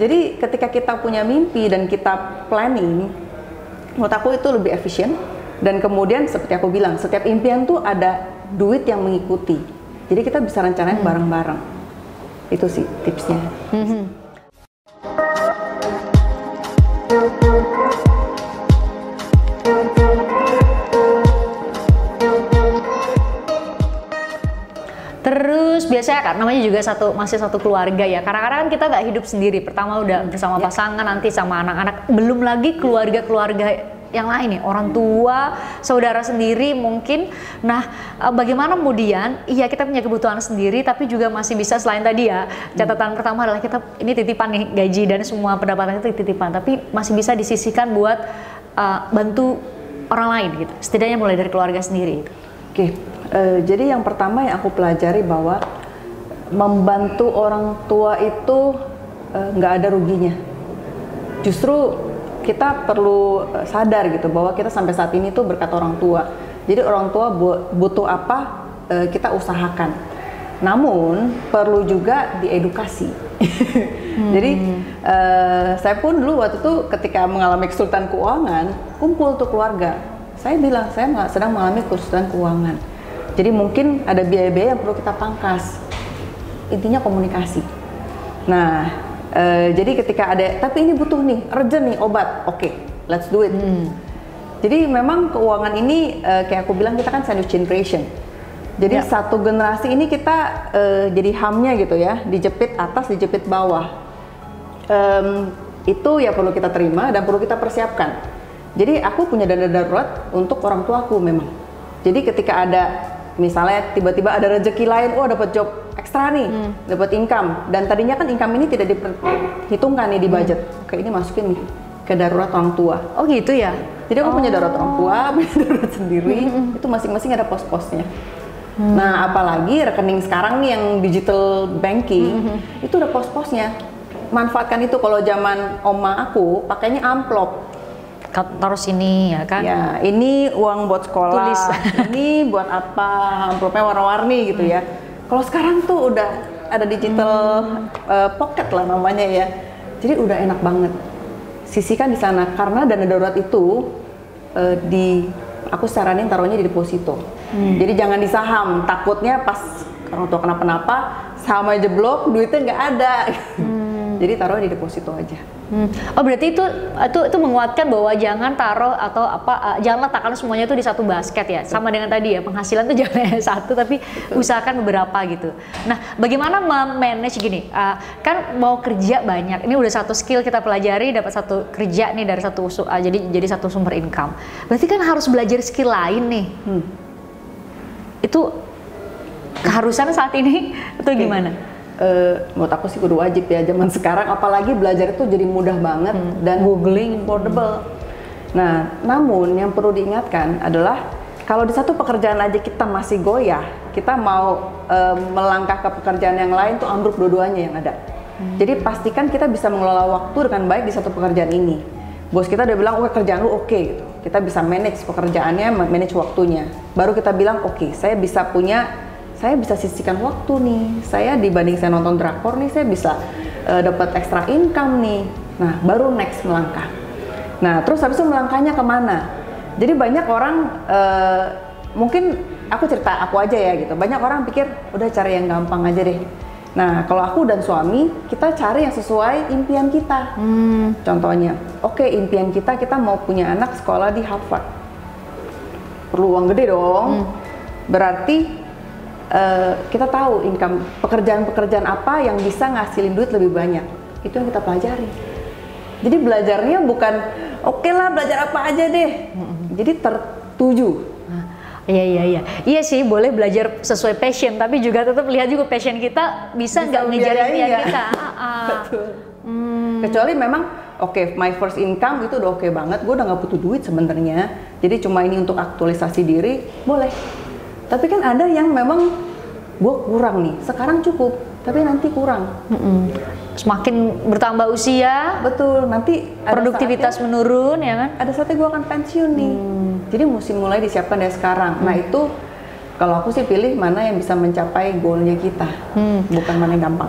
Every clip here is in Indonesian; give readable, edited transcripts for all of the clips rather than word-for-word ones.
Jadi ketika kita punya mimpi dan kita planning, menurut aku itu lebih efisien. Dan kemudian seperti aku bilang, setiap impian tuh ada duit yang mengikuti. Jadi kita bisa rencanain bareng-bareng. Itu sih tipsnya. Terus biasanya kan namanya juga masih satu keluarga ya. Kadang-kadang kan kita nggak hidup sendiri. Pertama udah bersama pasangan, nanti sama anak-anak. Belum lagi keluarga-keluarga yang lain nih, orang tua, saudara sendiri mungkin. Nah, bagaimana kemudian, iya kita punya kebutuhan sendiri, tapi juga masih bisa selain tadi ya, catatan pertama adalah kita ini titipan nih, gaji dan semua pendapatan itu titipan, tapi masih bisa disisihkan buat bantu orang lain gitu, setidaknya mulai dari keluarga sendiri. Oke, jadi yang pertama yang aku pelajari bahwa membantu orang tua itu nggak ada ruginya. Justru kita perlu sadar gitu bahwa kita sampai saat ini tuh berkat orang tua. Jadi orang tua butuh apa kita usahakan. Namun perlu juga diedukasi. Jadi saya pun dulu waktu itu ketika mengalami kesulitan keuangan, kumpul tuh keluarga. Saya bilang saya sedang mengalami kesulitan keuangan. Jadi mungkin ada biaya-biaya yang perlu kita pangkas. Intinya komunikasi. Nah, jadi ketika ada, tapi ini butuh nih, urgent nih obat, oke, let's do it. Jadi memang keuangan ini kayak aku bilang kita kan sandwich generation. Jadi satu generasi ini kita jadi hamnya gitu ya, dijepit atas, dijepit bawah. Itu ya perlu kita terima dan perlu kita persiapkan. Jadi aku punya dana darurat untuk orang tua aku memang. Jadi ketika ada misalnya tiba-tiba ada rezeki lain, oh dapat job ekstra nih, dapat income, dan tadinya kan income ini tidak diperhitungkan nih di budget. Oke, ini masukin nih ke darurat orang tua. Oh gitu ya? Jadi aku punya darurat orang tua, punya darurat sendiri, itu masing-masing ada pos-posnya. Nah, apalagi rekening sekarang nih yang digital banking, itu ada pos-posnya. Manfaatkan itu. Kalau zaman oma aku pakainya amplop. Taruh sini ya kan? Ya, ini uang buat sekolah, tulis. ini buat apa, amplopnya warna-warni gitu ya. Kalau sekarang tuh udah ada digital pocket lah namanya ya. Jadi udah enak banget. Sisihkan di sana karena dana darurat itu aku saranin taruhnya di deposito. Jadi jangan di saham. Takutnya pas orang tua kenapa-napa, sahamnya jeblok, duitnya nggak ada. Jadi taruh di deposito aja. Oh berarti itu menguatkan bahwa jangan taruh atau jangan letakkan semuanya itu di satu basket ya. Sama dengan tadi ya, penghasilan itu jangan satu tapi usahakan beberapa gitu. Nah, bagaimana manage gini? Kan mau kerja banyak. Ini udah satu skill kita pelajari, dapat satu kerja nih dari jadi satu sumber income. Berarti kan harus belajar skill lain nih. Itu keharusan saat ini atau gimana? Menurut aku sih kudu wajib ya zaman sekarang, apalagi belajar itu jadi mudah banget dan googling affordable. Nah, namun yang perlu diingatkan adalah kalau di satu pekerjaan aja kita masih goyah, kita mau melangkah ke pekerjaan yang lain tuh ambruk dua-duanya yang ada. Jadi pastikan kita bisa mengelola waktu dengan baik di satu pekerjaan ini. Bos kita udah bilang, "Oke, kerjaan lu oke," gitu. Kita bisa manage pekerjaannya, manage waktunya. Baru kita bilang, "Oke, saya bisa sisihkan waktu nih. Saya dibanding saya nonton drakor nih, saya bisa dapat extra income nih." Nah, baru next melangkah. Nah, terus habis itu melangkahnya kemana? Jadi banyak orang, mungkin aku cerita aku aja ya gitu. Banyak orang pikir udah cari yang gampang aja deh. Nah, kalau aku dan suami kita cari yang sesuai impian kita. Contohnya, oke, impian kita mau punya anak sekolah di Harvard. Perlu uang gede dong. Berarti kita tahu income pekerjaan-pekerjaan apa yang bisa ngasilin duit lebih banyak. Itu yang kita pelajari. Jadi belajarnya bukan oke lah belajar apa aja deh. Jadi tertuju. Iya sih, boleh belajar sesuai passion, tapi juga tetap lihat juga passion kita bisa nggak ngejar impian kita. Betul. Kecuali memang oke, my first income itu udah oke banget. Gue udah nggak butuh duit sebenarnya. Jadi cuma ini untuk aktualisasi diri, boleh. Tapi kan ada yang memang gue kurang nih, sekarang cukup, tapi nanti kurang. Semakin bertambah usia, betul, nanti produktivitas menurun ya kan? Ada saatnya gue akan pensiun nih. Jadi mesti mulai disiapkan dari sekarang. Nah itu Kalau aku sih pilih mana yang bisa mencapai goalnya kita, bukan mana yang gampang.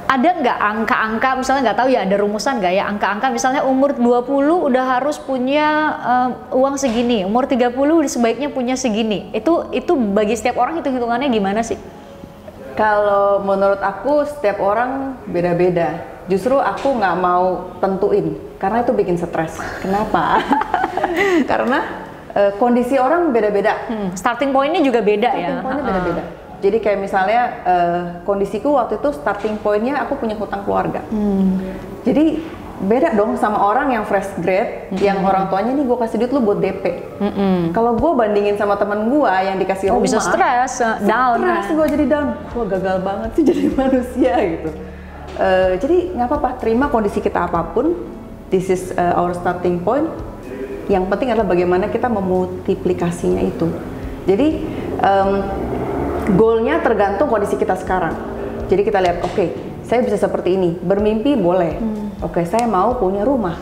Ada nggak angka-angka, misalnya nggak tahu ya, ada rumusan nggak ya, angka-angka misalnya umur 20 udah harus punya uang segini, umur 30 sebaiknya punya segini. Itu bagi setiap orang hitung-hitungannya gimana sih? Kalau menurut aku setiap orang beda-beda. Justru aku nggak mau tentuin, karena itu bikin stres. Kenapa? Karena kondisi orang beda-beda. Starting point-nya juga beda ya? Starting point-nya beda-beda. Jadi kayak misalnya kondisiku waktu itu starting point-nya aku punya hutang keluarga. Jadi beda dong sama orang yang fresh grade, yang orang tuanya nih gue kasih duit lu buat DP. Kalau gue bandingin sama temen gue yang dikasih rumah, bisa stres, down. Stres gue jadi down. Gue gagal banget sih jadi manusia gitu. Jadi nggak apa-apa, terima kondisi kita apapun. This is our starting point. Yang penting adalah bagaimana kita memultiplikasinya itu. Jadi goalnya tergantung kondisi kita sekarang. Jadi kita lihat, oke, saya bisa seperti ini. Bermimpi boleh. Oke, saya mau punya rumah.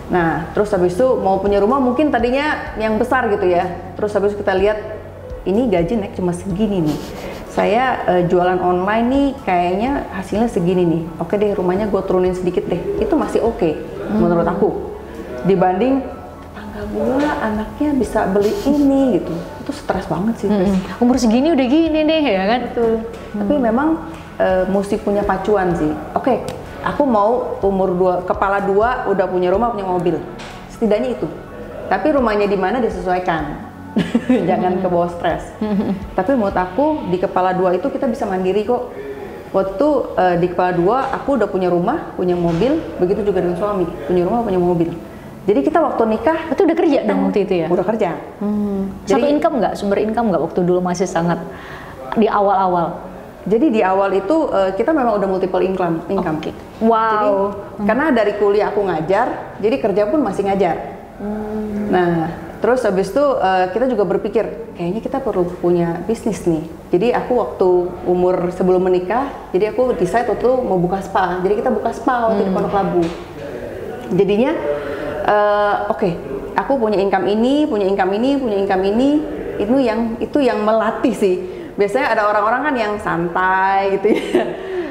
Nah, terus habis itu mau punya rumah mungkin tadinya yang besar gitu ya. Terus habis itu kita lihat, ini gaji naik cuma segini nih. Saya jualan online nih kayaknya hasilnya segini nih. Oke deh, rumahnya gue turunin sedikit deh. Itu masih oke menurut aku. Dibanding gua anaknya bisa beli ini gitu, itu stres banget sih. Umur segini udah gini deh ya kan. Betul. Tapi memang mesti punya pacuan sih. Oke, aku mau umur kepala 2 udah punya rumah, punya mobil, setidaknya itu. Tapi rumahnya di mana disesuaikan. Jangan ke bawah stres. Tapi menurut aku di kepala 2 itu kita bisa mandiri kok. Waktu itu di kepala 2 aku udah punya rumah, punya mobil, begitu juga dengan suami, punya rumah, punya mobil. Jadi kita waktu nikah itu udah kerja dong waktu itu ya? Udah kerja. Satu income nggak? Sumber income nggak waktu dulu masih sangat di awal-awal? Jadi di awal itu kita memang udah multiple income. Okay. Wow. Jadi, karena dari kuliah aku ngajar, jadi kerja pun masih ngajar. Nah, terus habis itu kita juga berpikir kayaknya kita perlu punya bisnis nih. Jadi aku waktu umur sebelum menikah, jadi aku decide waktu itu mau buka spa. Jadi kita buka spa waktu di Pondok Labu. Jadinya oke, aku punya income ini, punya income ini, punya income ini, itu yang melatih sih. Biasanya ada orang-orang kan yang santai gitu ya.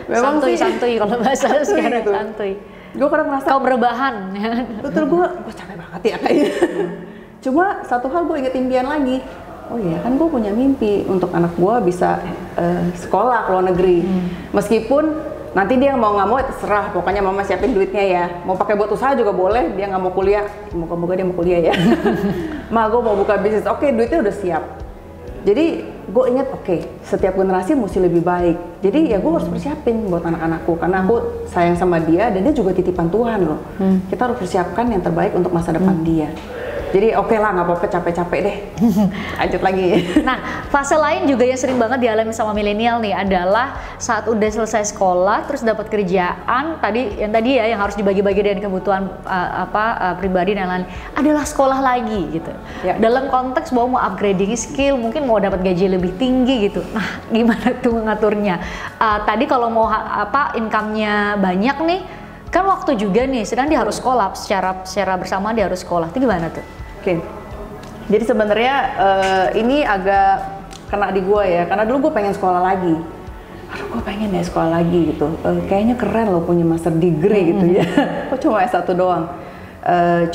Memang santuy kalau bahasa sekarang gitu. Santuy. Gue kadang merasa kau berbahan. Betul, gue capek banget ya kayaknya. Cuma satu hal gue inget impian lagi. Oh iya kan gue punya mimpi untuk anak gue bisa sekolah ke luar negeri. Meskipun nanti dia mau nggak mau terserah, pokoknya mama siapin duitnya ya. Mau pakai buat usaha juga boleh, dia nggak mau kuliah, moga-moga dia mau kuliah ya. Ma, gue mau buka bisnis, oke, duitnya udah siap. Jadi gue ingat, oke, setiap generasi mesti lebih baik. Jadi ya gue harus persiapin buat anak-anakku, karena aku sayang sama dia dan dia juga titipan Tuhan loh. Kita harus persiapkan yang terbaik untuk masa depan dia. Jadi oke lah, nggak apa-apa, capek-capek deh. Lanjut lagi. Nah, fase lain juga yang sering banget dialami sama milenial nih adalah saat udah selesai sekolah, terus dapat kerjaan. Tadi ya yang harus dibagi-bagi dengan kebutuhan pribadi dan lain-lain. Adalah sekolah lagi gitu. Ya. Dalam konteks bahwa mau upgrading skill, mungkin mau dapat gaji lebih tinggi gitu. Nah, gimana tuh mengaturnya? Tadi kalau mau income-nya banyak nih, kan waktu juga nih, sedang dia harus sekolah secara bersamaan, dia harus sekolah. Itu gimana tuh? Oke, jadi sebenarnya ini agak kena di gue ya, karena dulu gue pengen sekolah lagi. Aduh, gue pengen ya sekolah lagi gitu. Kayaknya keren loh punya master degree gitu ya. Kok cuma S1 doang?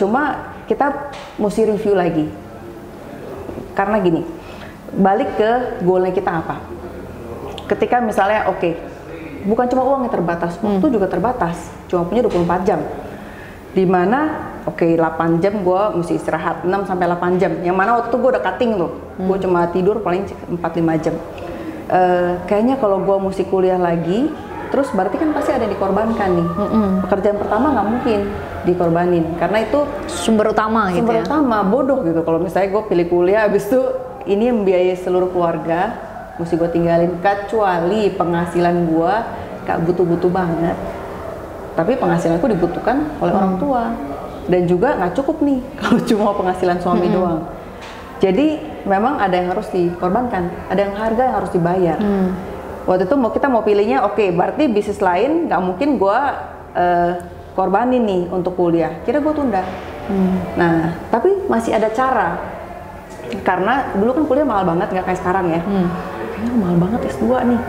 Cuma kita mesti review lagi. Karena gini, balik ke goalnya kita apa. Ketika misalnya bukan cuma uang yang terbatas, waktu juga terbatas. Cuma punya 24 jam. Dimana 8 jam gue mesti istirahat, 6 sampai 8 jam. Yang mana waktu itu gue udah cutting tuh. Gue cuma tidur paling 4-5 jam. Kayaknya kalau gue mesti kuliah lagi, terus berarti kan pasti ada yang dikorbankan nih. Pekerjaan pertama nggak mungkin dikorbanin, karena itu sumber utama gitu ya. Sumber utama, bodoh gitu. Kalau misalnya gue pilih kuliah, habis itu ini yang membiayai seluruh keluarga, mesti gue tinggalin, kecuali penghasilan gue gak butuh-butuh banget. Tapi penghasilanku dibutuhkan oleh orang tua. Dan juga nggak cukup nih kalau cuma penghasilan suami doang. Jadi memang ada yang harus dikorbankan, ada yang harga yang harus dibayar. Waktu itu kita mau pilihnya, berarti bisnis lain nggak mungkin gue korbanin nih untuk kuliah. Kira gue tunda. Nah, tapi masih ada cara. Karena dulu kan kuliah mahal banget, nggak kayak sekarang ya. Kayaknya mahal banget S2 nih.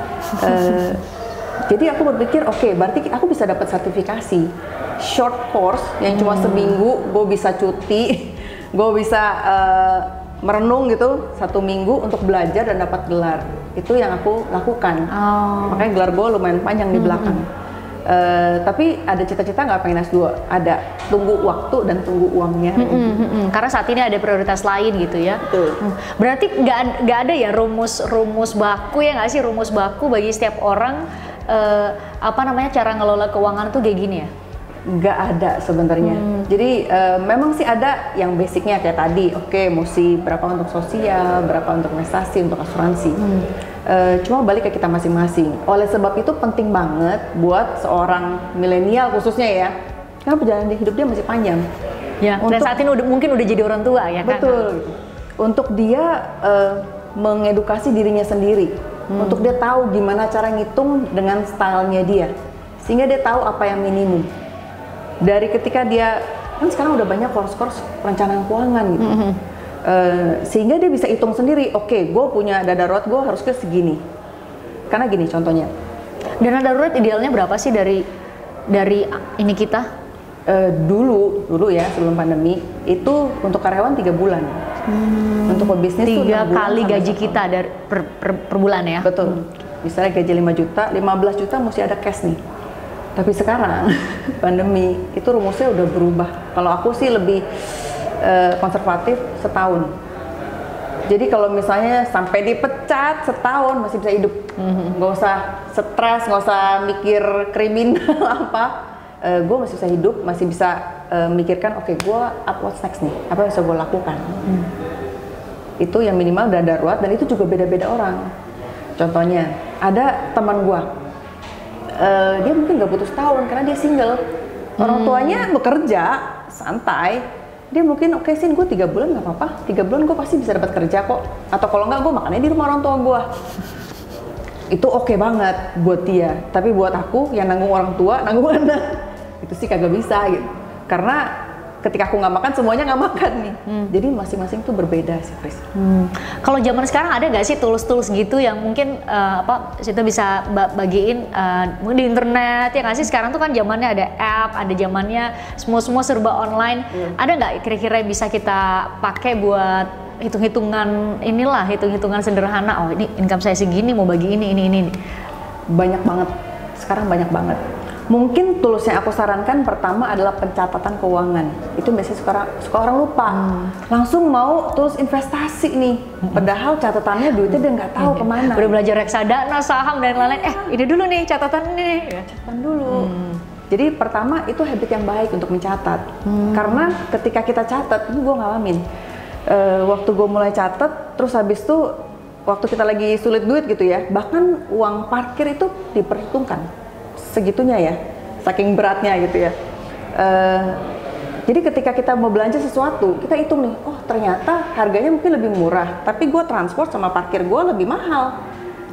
Jadi aku berpikir, oke, berarti aku bisa dapat sertifikasi short course yang cuma seminggu, gue bisa cuti, gue bisa merenung gitu 1 minggu untuk belajar dan dapat gelar. Itu yang aku lakukan. Makanya gelar gue lumayan panjang di belakang. Tapi ada cita-cita nggak pengen S2? Ada, tunggu waktu dan tunggu uangnya. Karena saat ini ada prioritas lain gitu ya. Betul. Berarti nggak ada ya rumus baku ya nggak sih, rumus baku bagi setiap orang apa namanya cara ngelola keuangan tuh kayak gini ya? Nggak ada sebenarnya. Jadi memang sih ada yang basicnya kayak tadi, oke, mesti berapa untuk sosial, berapa untuk investasi, untuk asuransi. Cuma balik ke kita masing-masing. Oleh sebab itu penting banget buat seorang milenial khususnya ya, karena perjalanan hidup dia masih panjang. Ya. Dan saat ini mungkin udah jadi orang tua ya kan? Betul. Untuk dia mengedukasi dirinya sendiri, untuk dia tahu gimana cara ngitung dengan stylenya dia, sehingga dia tahu apa yang minimum. Dari ketika dia, kan sekarang udah banyak course-course perencanaan keuangan gitu. Sehingga dia bisa hitung sendiri, oke, gue punya dana darurat, gue harus ke segini. Karena gini contohnya. Dana darurat idealnya berapa sih dari ini kita? Dulu ya sebelum pandemi itu untuk karyawan 3 bulan. Untuk pebisnis 3 kali gaji kita dari per bulan ya? Betul. Misalnya gaji 5 juta, 15 juta mesti ada cash nih. Tapi sekarang pandemi itu rumusnya udah berubah. Kalau aku sih lebih konservatif setahun. Jadi kalau misalnya sampai dipecat setahun masih bisa hidup, nggak usah stres, nggak usah mikir kriminal apa. Gue masih bisa hidup, masih bisa mikirkan, oke, gue what's next nih, apa yang bisa gue lakukan. Itu yang minimal dana darurat, dan itu juga beda-beda orang. Contohnya ada teman gue. Dia mungkin nggak butuh setahun karena dia single, orang tuanya bekerja santai, dia mungkin oke sih gue 3 bulan nggak apa-apa, 3 bulan gue pasti bisa dapat kerja kok, atau kalau nggak gue makannya di rumah orang tua gue. Itu oke banget buat dia, tapi buat aku yang nanggung orang tua, nanggung anak, itu sih kagak bisa gitu, karena ketika aku nggak makan semuanya nggak makan nih. Jadi masing-masing tuh berbeda sih, Chris. Kalau zaman sekarang ada nggak sih tools-tools gitu yang mungkin kita bisa bagiin mungkin di internet ya nggak sih? Sekarang tuh kan zamannya ada app, ada zamannya semua serba online. Ada nggak kira-kira yang bisa kita pakai buat hitung-hitungan hitung-hitungan sederhana? Oh ini income saya segini, mau bagi ini. Banyak banget. Sekarang banyak banget. Mungkin tools yang aku sarankan pertama adalah pencatatan keuangan. Itu biasanya suka orang lupa. Langsung mau tools investasi nih. Padahal catatannya duitnya dia nggak tahu kemana. Udah belajar reksadana, saham dan lain-lain. Ini dulu nih catatan ini. Catatan dulu. Jadi pertama itu habit yang baik untuk mencatat. Karena ketika kita catat, ini gue ngalamin. Waktu gue mulai catat, terus habis itu waktu kita lagi sulit duit gitu ya, bahkan uang parkir itu diperhitungkan. Segitunya ya, saking beratnya gitu ya. Jadi ketika kita mau belanja sesuatu, kita hitung nih, oh ternyata harganya mungkin lebih murah, tapi gue transport sama parkir gue lebih mahal.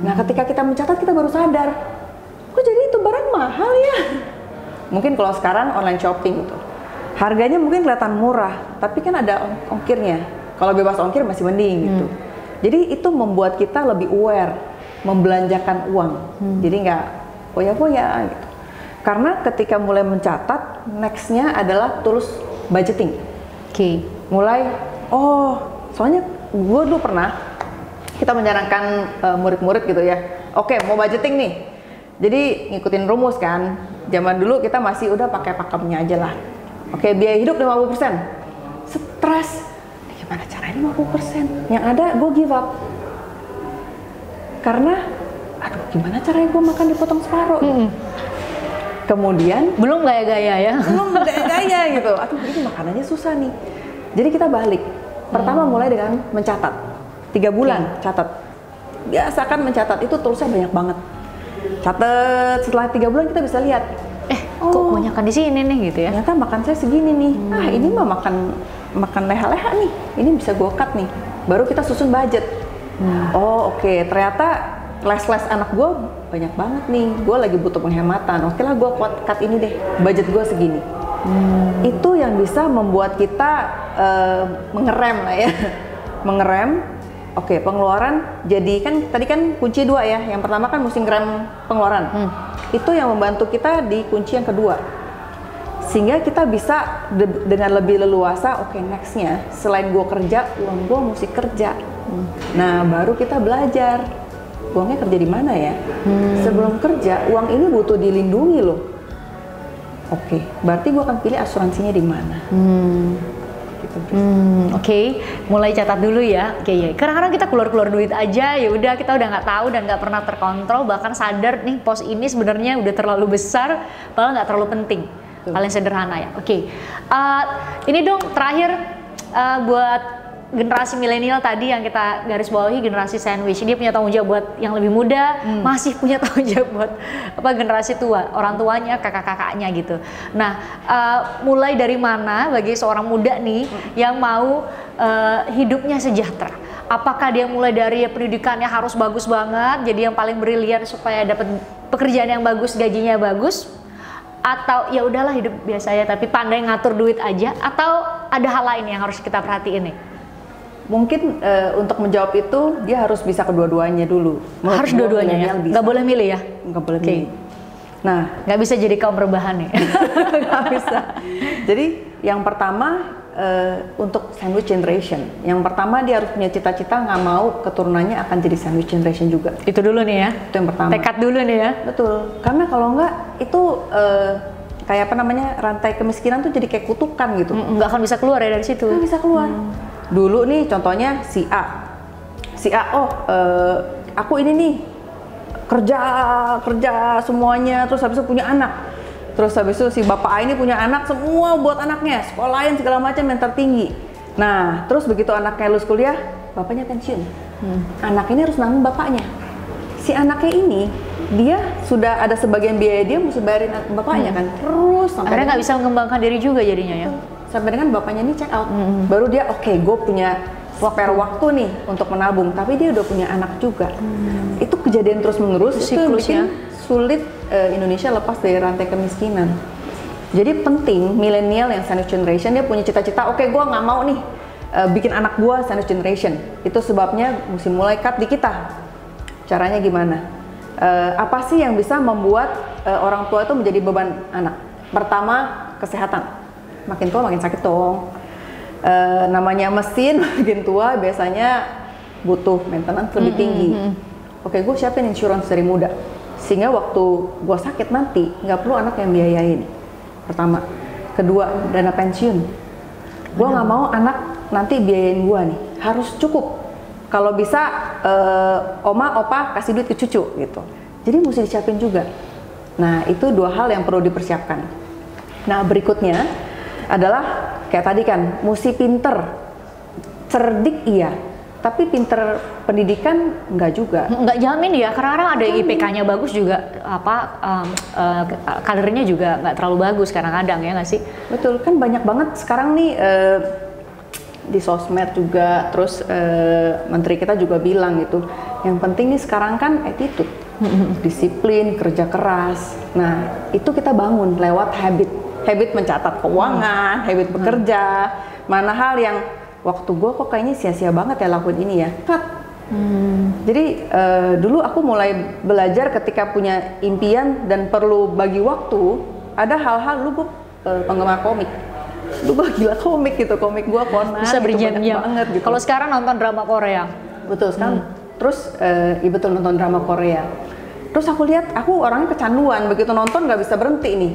Nah ketika kita mencatat, kita baru sadar, kok jadi itu barang mahal ya? Mungkin kalau sekarang online shopping gitu, harganya mungkin kelihatan murah, tapi kan ada ongkirnya. Kalau bebas ongkir masih mending gitu. Jadi itu membuat kita lebih aware, membelanjakan uang. Jadi nggak foya-foya gitu. Karena ketika mulai mencatat, nextnya adalah tools budgeting. Mulai, soalnya gue dulu pernah, kita menyarankan murid-murid gitu ya, oke mau budgeting nih, jadi ngikutin rumus kan. Zaman dulu kita masih udah pakai pakemnya aja lah. Oke, biaya hidup 50%. Stres, gimana caranya 50%? Yang ada gue give up. Karena aduh gimana caranya gue makan dipotong separuh. Kemudian belum gaya-gaya ya, gitu. Aduh ini makanannya susah nih. Jadi kita balik. Pertama mulai dengan mencatat. 3 bulan catat. Biasakan mencatat, itu toolsnya banyak banget. Catat, setelah 3 bulan kita bisa lihat. Kok kebanyakan di sini nih gitu ya. Ternyata makan saya segini nih. Ini mah makan leha-leha nih. Ini bisa gue cut nih. Baru kita susun budget. Oke, ternyata les anak gue banyak banget nih, gue lagi butuh penghematan, oke lah gue cut ini deh, budget gue segini. Itu yang bisa membuat kita mengerem lah ya, mengerem. Oke, pengeluaran. Jadi kan tadi kan kunci 2 ya. Yang pertama kan mesti ngerem pengeluaran. Itu yang membantu kita di kunci yang kedua. Sehingga kita bisa dengan lebih leluasa, oke, nextnya selain gue kerja, uang gue mesti kerja. Nah, baru kita belajar uangnya kerja di mana ya. Sebelum kerja, uang ini butuh dilindungi loh. Oke, berarti gue akan pilih asuransinya di mana. Oke, mulai catat dulu ya. Oke, ya. Kadang-kadang kita keluar duit aja, ya udah kita udah nggak tahu dan nggak pernah terkontrol, bahkan sadar nih pos ini sebenarnya udah terlalu besar, padahal nggak terlalu penting. Paling sederhana ya. Oke, ini dong terakhir buat generasi milenial tadi yang kita garis bawahi, generasi sandwich. Dia punya tanggung jawab buat yang lebih muda, masih punya tanggung jawab buat generasi tua, orang tuanya, kakak-kakaknya gitu. Nah, mulai dari mana bagi seorang muda nih yang mau hidupnya sejahtera? Apakah dia mulai dari pendidikannya harus bagus banget, jadi yang paling brilian supaya dapat pekerjaan yang bagus, gajinya bagus? Atau ya udahlah hidup biasa ya, tapi pandai ngatur duit aja? Atau ada hal lain yang harus kita perhatiin nih? Mungkin untuk menjawab itu dia harus bisa kedua-duanya dulu. Harus dua-duanya ya? Nggak boleh milih ya? Nggak boleh milih. Nah, nggak bisa jadi kaum rebahan nih. Nggak bisa. Jadi yang pertama untuk sandwich generation. Yang pertama dia harus punya cita-cita nggak mau keturunannya akan jadi sandwich generation juga. Itu dulu nih ya? Itu yang pertama. Tekad dulu nih ya? Betul. Karena kalau nggak itu kayak apa namanya, rantai kemiskinan tuh jadi kayak kutukan gitu. Nggak akan bisa keluar ya dari situ? Nggak bisa keluar. Dulu nih contohnya si A, aku ini nih kerja semuanya, terus habis itu punya anak, terus habis itu si bapak A ini punya anak, semua buat anaknya, sekolahin segala macam yang tertinggi. Nah, terus begitu anaknya lulus kuliah, bapaknya pensiun, anak ini harus nanggung bapaknya. Si anaknya ini dia sudah ada sebagian biaya dia mesti bayarin bapaknya kan, terus sampai akhirnya nggak bisa mengembangkan diri juga jadinya ya. Sampai dengan bapaknya ini check out, baru dia oke, gue punya spare waktu nih untuk menabung, tapi dia udah punya anak juga. Itu kejadian terus menerus, itu yang bikin sulit Indonesia lepas dari rantai kemiskinan. Jadi penting milenial yang sandwich generation dia punya cita-cita, oke, gue nggak mau nih bikin anak gue sandwich generation. Itu sebabnya mesti mulai cut di kita. Caranya gimana? Apa sih yang bisa membuat orang tua itu menjadi beban anak? Pertama, kesehatan. Makin tua makin sakit dong. Namanya mesin makin tua biasanya butuh maintenance lebih tinggi. Oke, gue siapin insurance dari muda, sehingga waktu gue sakit nanti nggak perlu anak yang biayain. Pertama. Kedua, dana pensiun. Gue nggak mau anak nanti biayain gue nih, harus cukup. Kalau bisa oma opa kasih duit ke cucu gitu. Jadi mesti disiapin juga. Nah, itu dua hal yang perlu dipersiapkan. Nah, berikutnya adalah kayak tadi kan, mesti pinter, cerdik iya, tapi pinter pendidikan enggak juga. Nggak jamin ya, karena ada IPK-nya bagus juga, kadernya juga nggak terlalu bagus kadang-kadang ya nggak sih? Betul, kan banyak banget sekarang nih di sosmed juga, terus menteri kita juga bilang gitu, yang penting nih sekarang kan attitude, disiplin, kerja keras. Nah, itu kita bangun lewat habit mencatat keuangan, habit bekerja. Mana hal yang waktu gue kok kayaknya sia-sia banget ya lakuin ini ya, cut. Jadi dulu aku mulai belajar ketika punya impian dan perlu bagi waktu. Ada hal-hal, lu gue penggemar komik, lu gue gila komik gitu, komik gue Conan bisa berjam-jam banget gitu. Kalau sekarang nonton drama Korea, betul sekarang. Terus iya betul, nonton drama Korea. Terus aku lihat, aku orangnya kecanduan, begitu nonton nggak bisa berhenti nih.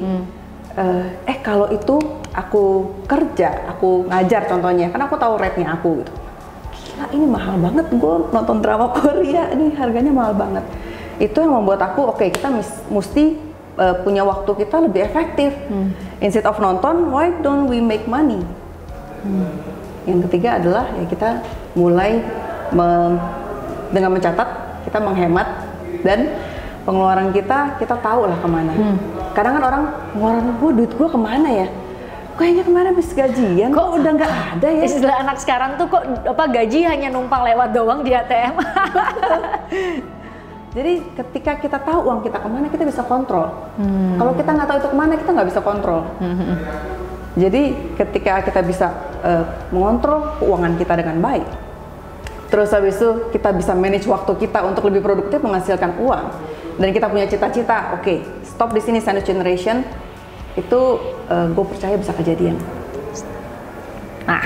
Kalau itu aku kerja, aku ngajar contohnya, kan aku tahu rate-nya aku gitu. Gila, ini mahal banget, gue nonton drama Korea, ini harganya mahal banget. Itu yang membuat aku, oke, kita mesti punya waktu kita lebih efektif. Instead of nonton, why don't we make money? Yang ketiga adalah ya kita mulai dengan mencatat, kita menghemat, dan pengeluaran kita tahu lah kemana. Kadang kan orang, pengeluaran duit gue kemana ya? Kayaknya kemana habis gajian, kok udah nggak ada ya? Istilah anak sekarang tuh kok gaji hanya numpang lewat doang di ATM. Jadi ketika kita tahu uang kita kemana, kita bisa kontrol. Kalau kita nggak tahu itu kemana, kita nggak bisa kontrol. Jadi ketika kita bisa mengontrol keuangan kita dengan baik, Terus habis itu kita bisa manage waktu kita untuk lebih produktif menghasilkan uang. Dan kita punya cita-cita, oke, stop di sini sandwich generation, itu gue percaya bisa kejadian. Nah,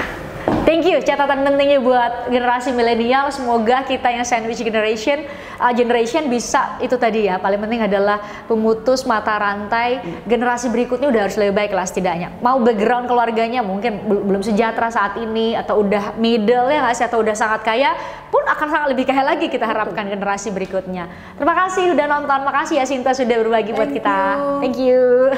thank you, catatan pentingnya buat generasi milenial. Semoga kita yang sandwich generation bisa itu tadi ya. Paling penting adalah pemutus mata rantai. Generasi berikutnya udah harus lebih baik lah setidaknya. Mau background keluarganya mungkin belum sejahtera saat ini, atau udah middle ya nggak sih, atau udah sangat kaya, pun akan sangat lebih kaya lagi kita harapkan generasi berikutnya. Terima kasih udah nonton, makasih ya Sinta sudah berbagi buat kita. Thank you.